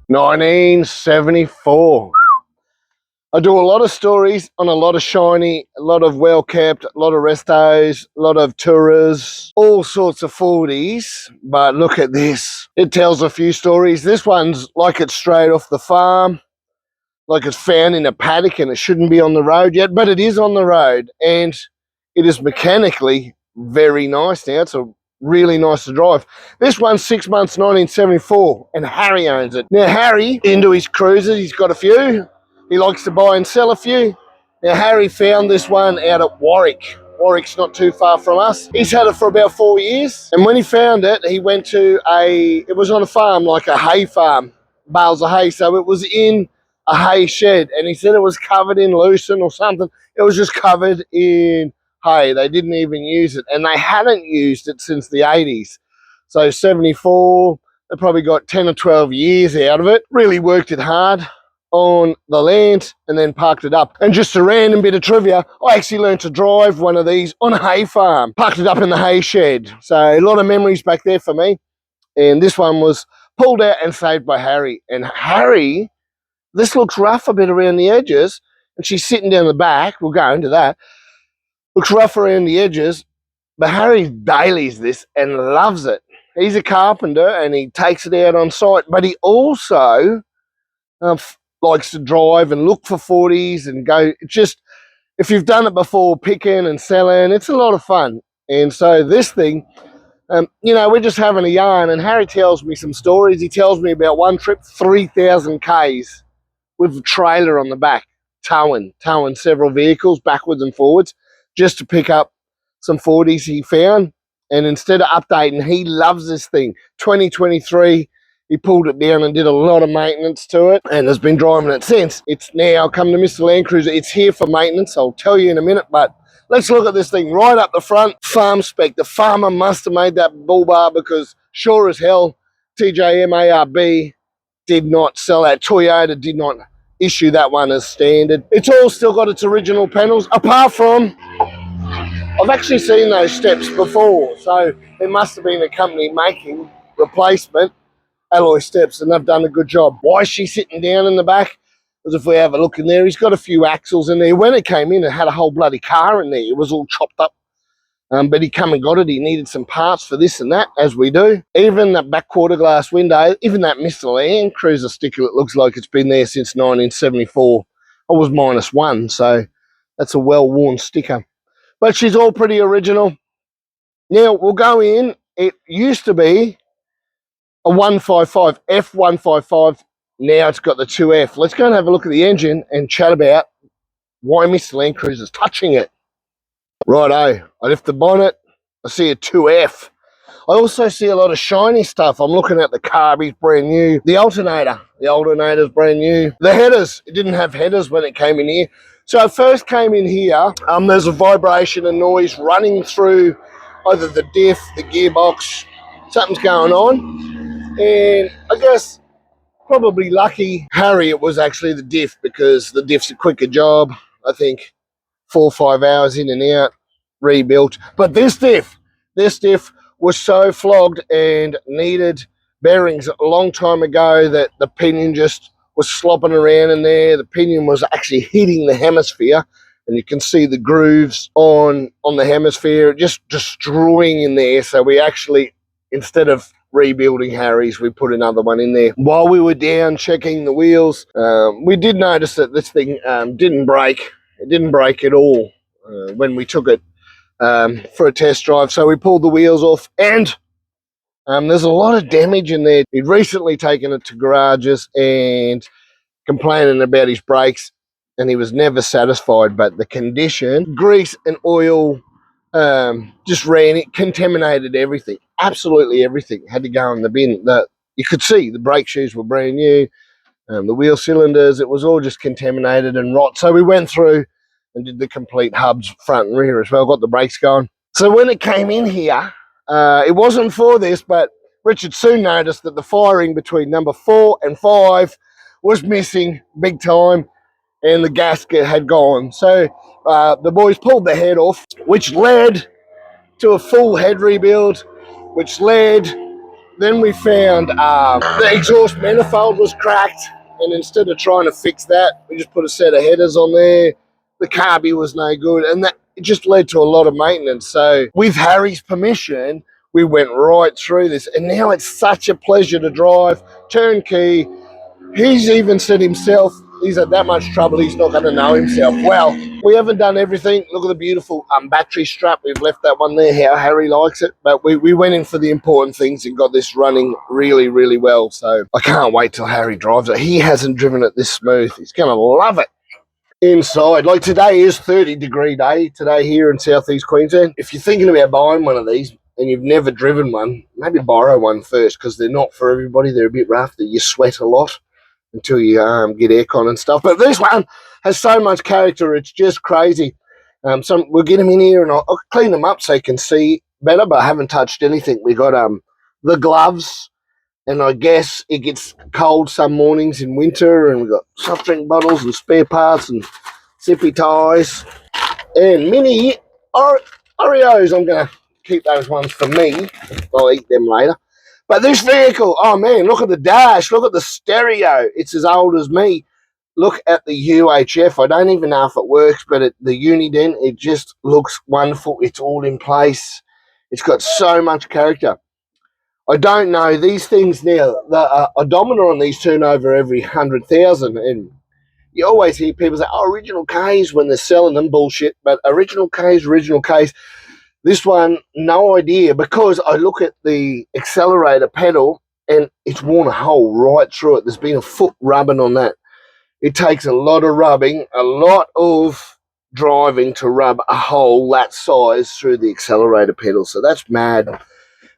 1974. I do a lot of stories on a lot of shiny, a lot of well kept, a lot of restos, a lot of tourers, all sorts of 40s. But look at this. It tells a few stories. This one's like it's straight off the farm, like it's found in a paddock and it shouldn't be on the road yet, but it is on the road and it is mechanically very nice now. It's really nice to drive. This one's 6 months, 1974, and Harry owns it. Now, Harry, into his cruisers, he's got a few. He likes to buy and sell a few. Now, Harry found this one out at Warwick. Warwick's not too far from us. He's had it for about 4 years. And when he found it, he went to it was on a farm, like a hay farm, bales of hay. So it was in a hay shed. And he said it was covered in lucerne or something. It was just covered in hay. They didn't even use it. And they hadn't used it since the 80s. So 74, they probably got 10 or 12 years out of it. Really worked it hard on the land and then parked it up. And just a random bit of trivia, I actually learned to drive one of these on a hay farm. Parked it up in the hay shed. So a lot of memories back there for me. And this one was pulled out and saved by Harry. And Harry, this looks rough a bit around the edges. And she's sitting down the back. We'll go into that. Looks rough around the edges. But Harry dailies this and loves it. He's a carpenter and he takes it out on site. But he also likes to drive and look for 40s and go. Just, if you've done it before, picking and selling, it's a lot of fun. And so this thing, you know, we're just having a yarn and Harry tells me some stories. He tells me about one trip, 3,000 Ks with a trailer on the back, towing several vehicles backwards and forwards just to pick up some 40s he found. And instead of updating, he loves this thing. 2023, he pulled it down and did a lot of maintenance to it and has been driving it since. It's now come to Mr. Landcruiser. It's here for maintenance. I'll tell you in a minute, but let's look at this thing right up the front. Farm Spec. The farmer must have made that bull bar because sure as hell, TJMARB did not sell that. Toyota did not issue that one as standard. It's all still got its original panels, apart from, I've actually seen those steps before, so it must have been a company making replacement alloy steps, and they've done a good job. Why is she sitting down in the back? Because if we have a look in there, he's got a few axles in there. When it came in, it had a whole bloody car in there. It was all chopped up. But he come and got it. He needed some parts for this and that, as we do. Even that back quarter glass window, even that Mr. Landcruiser sticker, it looks like it's been there since 1974. I was -1, so that's a well-worn sticker. But she's all pretty original. Now, we'll go in. It used to be a 155, F155. Now it's got the 2F. Let's go and have a look at the engine and chat about why Mr. Landcruiser's touching it. Righto, I lift the bonnet, I see a 2F. I also see a lot of shiny stuff. I'm looking at the carby's brand new. The alternator's brand new. The headers, it didn't have headers when it came in here. So I first came in here, there's a vibration and noise running through either the diff, the gearbox, something's going on. And I guess probably lucky Harry it was actually the diff, because the diff's a quicker job. I think 4 or 5 hours in and out, rebuilt. But this diff was so flogged and needed bearings a long time ago that the pinion just was slopping around in there. The pinion was actually hitting the hemisphere, and you can see the grooves on the hemisphere, just destroying in there. So we actually, instead of rebuilding Harry's, we put another one in there. While we were down checking the wheels, we did notice that this thing didn't break. It didn't break at all when we took it for a test drive. So we pulled the wheels off, and there's a lot of damage in there. He'd recently taken it to garages and complaining about his brakes, and he was never satisfied. But the condition, grease and oil just ran it, contaminated everything. Absolutely everything had to go in the bin. You could see the brake shoes were brand new, the wheel cylinders, it was all just contaminated and rot. So we went through and did the complete hubs front and rear as well, got the brakes going. So when it came in here, it wasn't for this, but Richard soon noticed that the firing between number 4 and 5 was missing big time, and the gasket had gone. So the boys pulled the head off, which led to a full head rebuild, which led Then we found the exhaust manifold was cracked, and instead of trying to fix that, we just put a set of headers on there. The carby was no good, and that it just led to a lot of maintenance. So with Harry's permission, we went right through this, and now it's such a pleasure to drive. Turnkey. He's even said himself, he's had that much trouble, he's not going to know himself. Well, we haven't done everything. Look at the beautiful battery strap. We've left that one there, how Harry likes it. But we went in for the important things and got this running really, really well. So I can't wait till Harry drives it. He hasn't driven it this smooth. He's going to love it. Inside, like today is 30-degree day today here in southeast Queensland. If you're thinking about buying one of these and you've never driven one, maybe borrow one first, because they're not for everybody. They're a bit rough. You sweat a lot until you get aircon and stuff. But this one has so much character, it's just crazy. We'll get them in here and I'll clean them up so you can see better, but I haven't touched anything. We got the gloves, and I guess it gets cold some mornings in winter, and we've got soft drink bottles and spare parts and zippy ties and mini Oreos. I'm going to keep those ones for me. I'll eat them later. But this vehicle, oh man, look at the dash, look at the stereo. It's as old as me. Look at the UHF. I don't even know if it works, but the Unident, it just looks wonderful. It's all in place. It's got so much character. I don't know, these things now, the odometer on these turn over every 100,000, and you always hear people say, oh, original Ks when they're selling them, bullshit, but original Ks. This one, no idea, because I look at the accelerator pedal and it's worn a hole right through it. There's been a foot rubbing on that. It takes a lot of rubbing, a lot of driving to rub a hole that size through the accelerator pedal. So that's mad.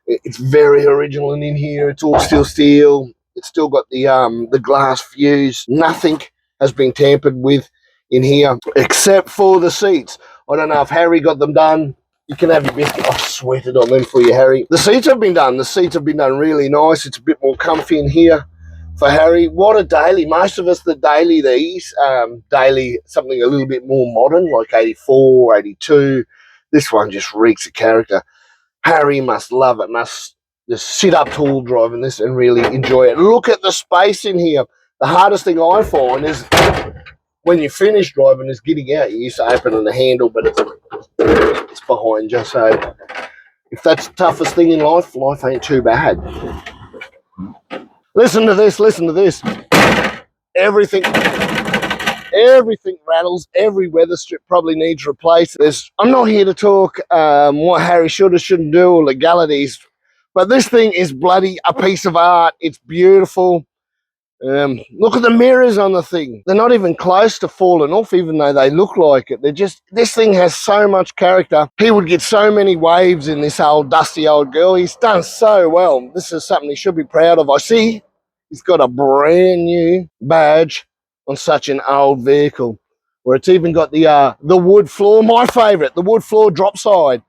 It's very original and in here. It's all steel. It's still got the glass fuse. Nothing has been tampered with in here except for the seats. I don't know if Harry got them done. You can have your biscuit. I sweated on them for you, Harry. The seats have been done. The seats have been done really nice. It's a bit more comfy in here for Harry. What a daily. Most of us that daily these, daily something a little bit more modern, like 84, 82. This one just reeks of character. Harry must love it, must just sit up tall driving this and really enjoy it. Look at the space in here. The hardest thing I find is when you finish driving is getting out. You used to open the handle, but it's behind you. So if that's the toughest thing in life, life ain't too bad. Listen to this. Everything rattles. Every weather strip probably needs replaced. I'm not here to talk what Harry should or shouldn't do or legalities, but this thing is bloody a piece of art. It's beautiful. Look at the mirrors on the thing. They're not even close to falling off, even though they look like it. This thing has so much character. He would get so many waves in this old dusty old girl. He's done so well. This is something he should be proud of. I see he's got a brand new badge on such an old vehicle, where it's even got the wood floor, my favourite, the wood floor drop side.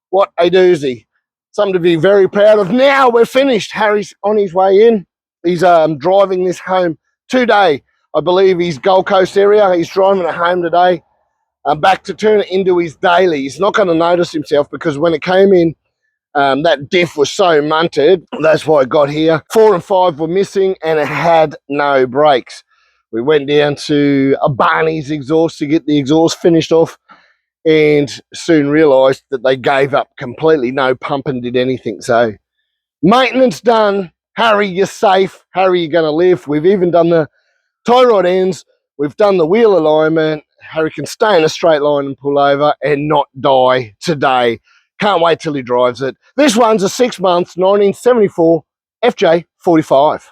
What a doozy. Something to be very proud of. Now we're finished. Harry's on his way in. He's driving this home today. I believe he's Gold Coast area. He's driving it home today, back to turn it into his daily. He's not going to notice himself, because when it came in, that diff was so munted. That's why it got here. 4 and 5 were missing, and it had no brakes. We went down to a Barney's exhaust to get the exhaust finished off, and soon realised that they gave up completely. No pumping did anything. So maintenance done. Harry, you're safe. Harry, you're going to live. We've even done the tie rod ends. We've done the wheel alignment. Harry can stay in a straight line and pull over and not die today. Can't wait till he drives it. This one's a 6 months 1974 FJ45.